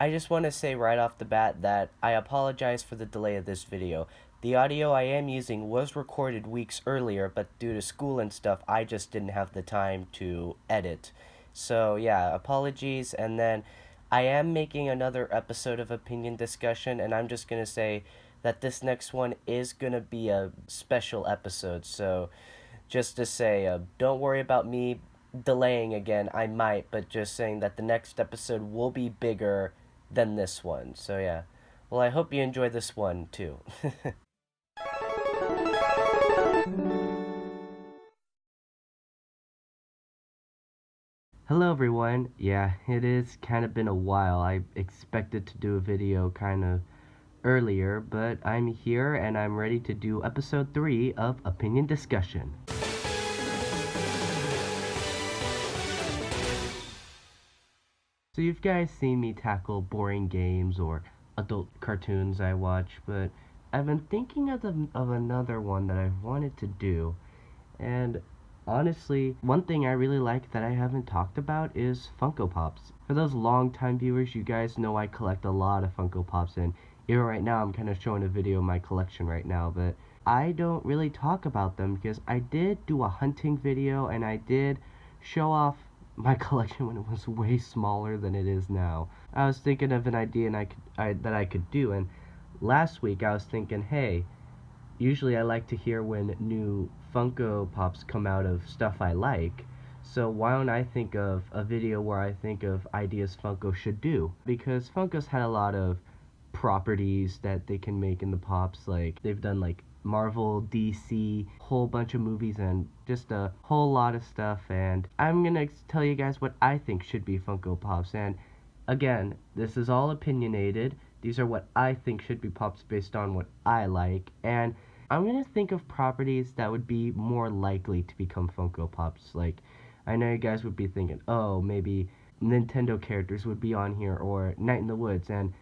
I just want to say right off the bat that I apologize for the delay of this video. The audio I am using was recorded weeks earlier, but due to school and stuff, I just didn't have the time to edit. So yeah, apologies, and then I am making another episode of Opinion Discussion, and I'm just gonna say that this next one is gonna be a special episode, so just to say, don't worry about me delaying again. I might, but just saying that the next episode will be bigger than this one. So yeah. Well, I hope you enjoy this one too. Hello everyone. Yeah, it is kind of been a while. I expected to do a video kind of earlier, but I'm here and I'm ready to do episode 3 of Opinion Discussion. So you've guys seen me tackle boring games or adult cartoons I watch, but I've been thinking of another one that I've wanted to do. And honestly, one thing I really like that I haven't talked about is Funko Pops. For those long-time viewers, you guys know I collect a lot of Funko Pops, and even right now I'm kind of showing a video of my collection right now, but I don't really talk about them because I did do a hunting video and I did show off my collection when it was way smaller than it is now. I was thinking of an idea that I could do, and last week I was thinking, hey, usually I like to hear when new Funko Pops come out of stuff I like, so why don't I think of a video where I think of ideas Funko should do? Because Funko's had a lot of properties that they can make in the Pops, like they've done like Marvel, DC, whole bunch of movies, and just a whole lot of stuff, and I'm gonna tell you guys what I think should be Funko Pops. And again, this is all opinionated. These are what I think should be Pops based on what I like, and I'm gonna think of properties that would be more likely to become Funko Pops. Like, I know you guys would be thinking, oh, maybe Nintendo characters would be on here, or Night in the Woods, and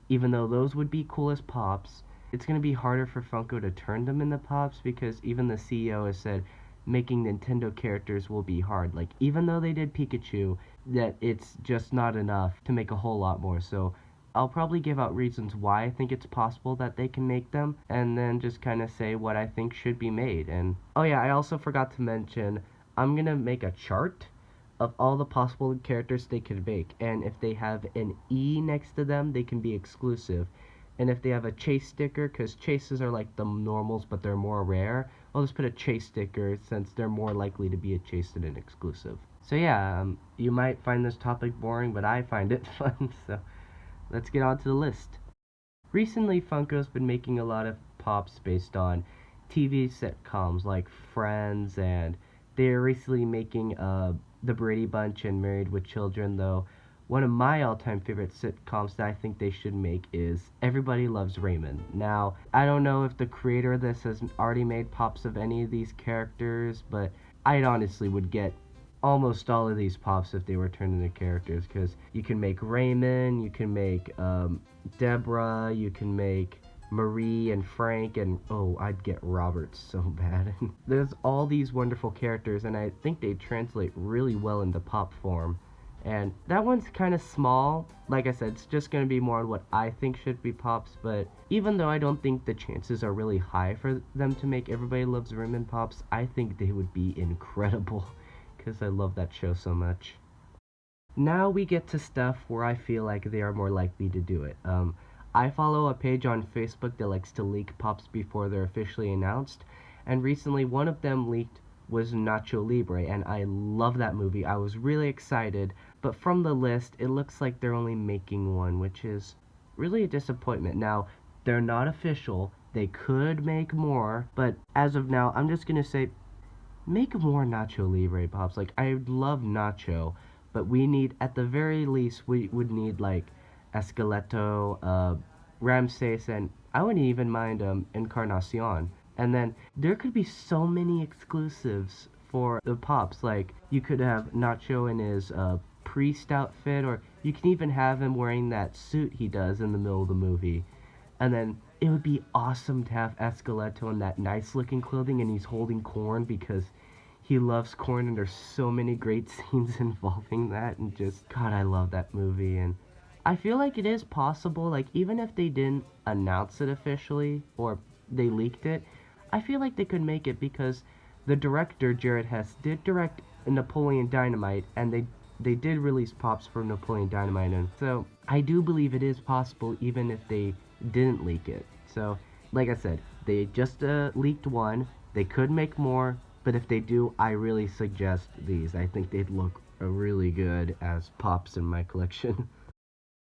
even though those would be cool as Pops, it's going to be harder for Funko to turn them into Pops because even the CEO has said making Nintendo characters will be hard. Like, even though they did Pikachu, that it's just not enough to make a whole lot more. So I'll probably give out reasons why I think it's possible that they can make them, and then just kind of say what I think should be made. And oh yeah, I also forgot to mention, I'm going to make a chart of all the possible characters they could make, and if they have an E next to them, they can be exclusive. And if they have a chase sticker, because chases are like the normals but they're more rare, I'll just put a chase sticker since they're more likely to be a chase than an exclusive. So yeah, you might find this topic boring, but I find it fun, so let's get on to the list. Recently, Funko's been making a lot of Pops based on TV sitcoms like Friends, and they're recently making The Brady Bunch and Married with Children, though one of my all-time favorite sitcoms that I think they should make is Everybody Loves Raymond. Now, I don't know if the creator of this has already made Pops of any of these characters, but I honestly would get almost all of these Pops if they were turned into characters, because you can make Raymond, you can make Deborah, you can make Marie and Frank, and oh, I'd get Robert so bad. There's all these wonderful characters, and I think they translate really well into Pop form. And that one's kind of small. Like I said, it's just going to be more on what I think should be Pops, but even though I don't think the chances are really high for them to make Everybody Loves Raymond Pops, I think they would be incredible, because I love that show so much. Now we get to stuff where I feel like they are more likely to do it. I follow a page on Facebook that likes to leak Pops before they're officially announced, and recently one of them leaked was Nacho Libre, and I love that movie. I was really excited, but from the list, it looks like they're only making one, which is really a disappointment. Now, they're not official. They could make more, but as of now, I'm just gonna say, make more Nacho Libre Pops. Like, I love Nacho, but we need, at the very least, we would need, like, Esqueleto, Ramses, and I wouldn't even mind, Encarnacion. And then there could be so many exclusives for the Pops. Like, you could have Nacho in his priest outfit, or you can even have him wearing that suit he does in the middle of the movie. And then it would be awesome to have Esqueleto in that nice looking clothing, and he's holding corn because he loves corn, and there's so many great scenes involving that, and just, God, I love that movie. And I feel like it is possible, like, even if they didn't announce it officially or they leaked it, I feel like they could make it because the director, Jared Hess, did direct Napoleon Dynamite, and they did release Pops for Napoleon Dynamite, and so I do believe it is possible even if they didn't leak it. So, like I said, they just leaked one, they could make more, but if they do, I really suggest these. I think they'd look really good as Pops in my collection.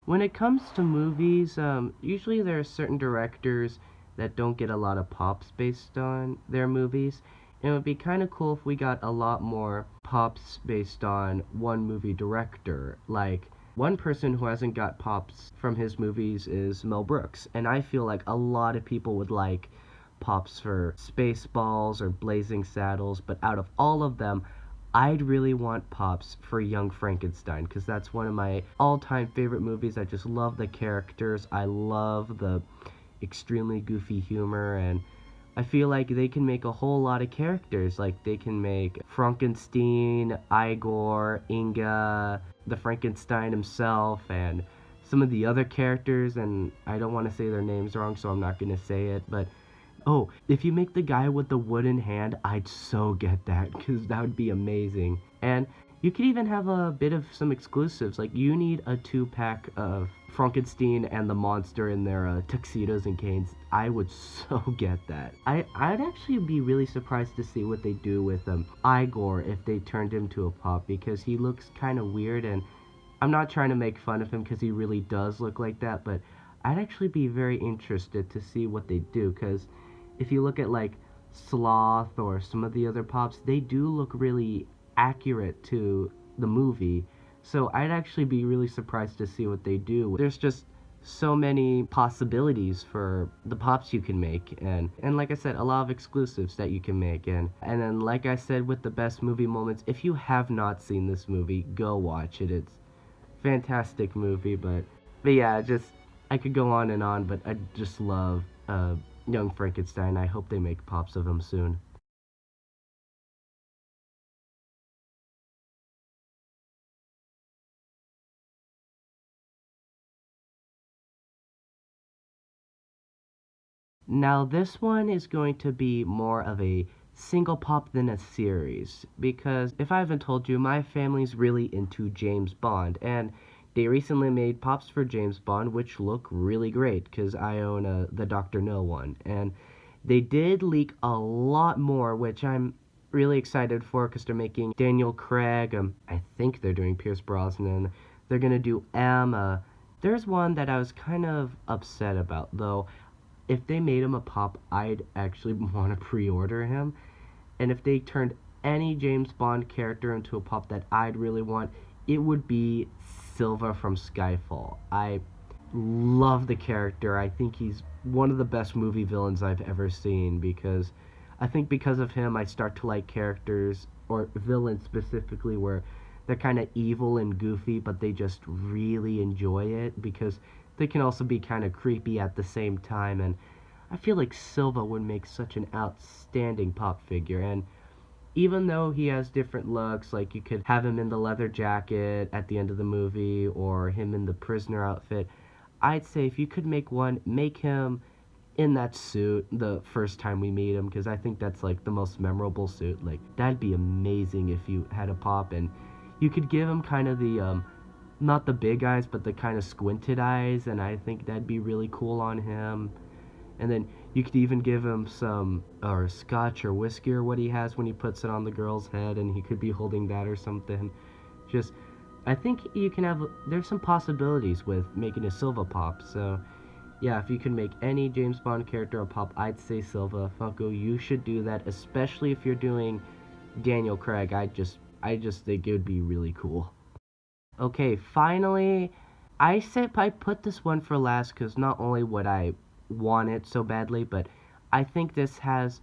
When it comes to movies, usually there are certain directors that don't get a lot of pops based on their movies. It would be kind of cool if we got a lot more pops based on one movie director. Like, one person who hasn't got pops from his movies is Mel Brooks, and I feel like a lot of people would like pops for Spaceballs or Blazing Saddles, but out of all of them, I'd really want Pops for Young Frankenstein because that's one of my all-time favorite movies. I just love the characters. I love the extremely goofy humor, and I feel like they can make a whole lot of characters. Like, they can make Frankenstein, Igor, Inga, the Frankenstein himself, and some of the other characters, and I don't want to say their names wrong, so I'm not going to say it, but oh, if you make the guy with the wooden hand, I'd so get that, because that would be amazing. And you could even have a bit of some exclusives, like you need a 2-pack of Frankenstein and the monster in their tuxedos and canes. I would so get that. I'd actually be really surprised to see what they do with Igor if they turned him to a pop, because he looks kind of weird, and I'm not trying to make fun of him because he really does look like that, but I'd actually be very interested to see what they do, because if you look at like Sloth or some of the other pops, they do look really accurate to the movie. So I'd actually be really surprised to see what they do. There's just so many possibilities for the pops you can make, and like I said, a lot of exclusives that you can make, and then like I said with the best movie moments, if you have not seen this movie, go watch it. It's a fantastic movie, but yeah, just I could go on and on, but I just love Young Frankenstein. I hope they make pops of him soon. Now, this one is going to be more of a single pop than a series, because if I haven't told you, my family's really into James Bond, and they recently made pops for James Bond, which look really great, because I own the Dr. No one, and they did leak a lot more, which I'm really excited for, because they're making Daniel Craig, I think they're doing Pierce Brosnan, they're gonna do Emma. There's one that I was kind of upset about, though. If they made him a pop, I'd actually want to pre-order him. And if they turned any James Bond character into a pop that I'd really want, it would be Silva from Skyfall. I love the character. I think he's one of the best movie villains I've ever seen, because I think because of him I start to like characters, or villains specifically, where they're kind of evil and goofy, but they just really enjoy it, because they can also be kind of creepy at the same time, and I feel like Silva would make such an outstanding pop figure. And even though he has different looks, like you could have him in the leather jacket at the end of the movie, or him in the prisoner outfit, I'd say if you could make one, make him in that suit the first time we meet him, because I think that's like the most memorable suit. Like, that'd be amazing if you had a pop, and you could give him kind of the not the big eyes, but the kind of squinted eyes, and I think that'd be really cool on him. And then you could even give him some, or scotch or whiskey or what he has when he puts it on the girl's head, and he could be holding that or something. Just, I think you can have, there's some possibilities with making a Silva pop. So yeah, if you can make any James Bond character a pop, I'd say Silva. Funko, you should do that, especially if you're doing Daniel Craig. I just think it would be really cool. Okay, finally, I put this one for last because not only would I want it so badly, but I think this has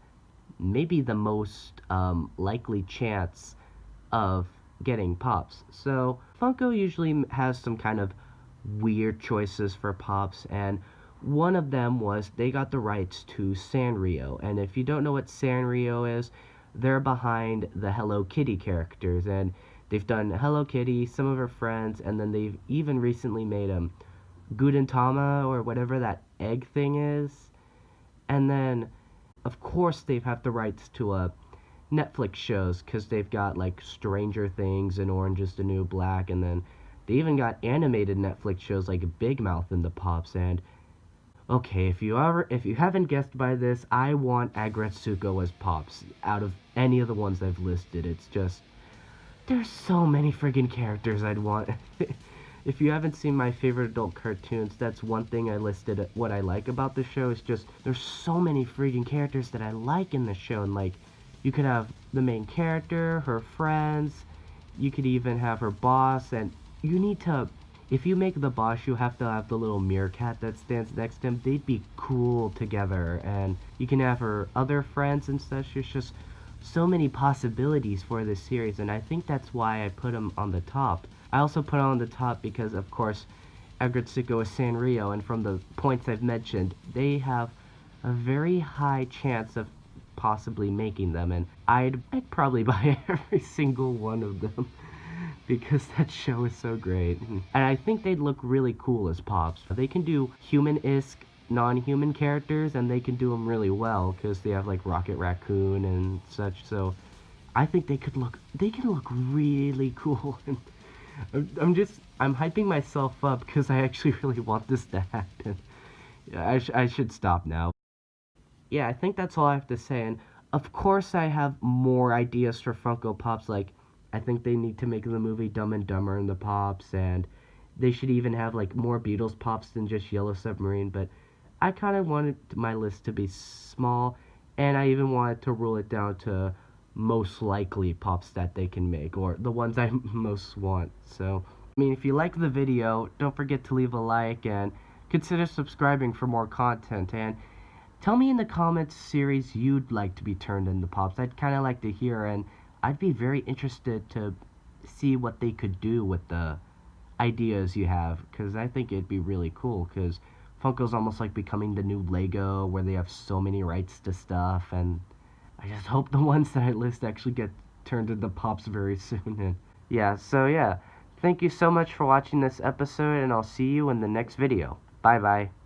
maybe the most likely chance of getting pops. So Funko usually has some kind of weird choices for pops, and one of them was they got the rights to Sanrio. And if you don't know what Sanrio is, they're behind the Hello Kitty characters, and they've done Hello Kitty, some of her friends, and then they've even recently made Gudentama or whatever that egg thing is. And then, of course, they have the rights to Netflix shows because they've got like Stranger Things and Orange is the New Black, and then they even got animated Netflix shows like Big Mouth and the Pops. And okay, if you haven't guessed by this, I want Agretsuko as Pops out of any of the ones I've listed. It's just there's so many friggin' characters I'd want. If you haven't seen my favorite adult cartoons, that's one thing I listed. What I like about the show is just there's so many friggin' characters that I like in the show, and like you could have the main character, her friends, you could even have her boss, and you need to. If you make the boss, you have to have the little meerkat that stands next to him. They'd be cool together, and you can have her other friends and such. There's just so many possibilities for this series, and I think that's why I put him on the top. I also put on the top because, of course, Agretsuko is Sanrio, and from the points I've mentioned, they have a very high chance of possibly making them, and I'd probably buy every single one of them because that show is so great. And I think they'd look really cool as Pops. They can do human-esque non-human characters, and they can do them really well because they have like Rocket Raccoon and such. So I think they can look really cool. And I'm hyping myself up because I actually really want this to happen. Yeah, I should stop now. Yeah, I think that's all I have to say. And of course, I have more ideas for Funko Pops. Like, I think they need to make the movie Dumb and Dumber and the Pops, and they should even have like more Beatles Pops than just Yellow Submarine. But I kind of wanted my list to be small, and I even wanted to rule it down to most likely Pops that they can make, or the ones I most want. So, I mean, if you like the video, don't forget to leave a like and consider subscribing for more content. And tell me in the comments series you'd like to be turned into Pops. I'd kind of like to hear, and I'd be very interested to see what they could do with the ideas you have, because I think it'd be really cool, because Funko's almost like becoming the new Lego, where they have so many rights to stuff, and I just hope the ones that I list actually get turned into Pops very soon. And yeah, so yeah, thank you so much for watching this episode, and I'll see you in the next video. Bye bye.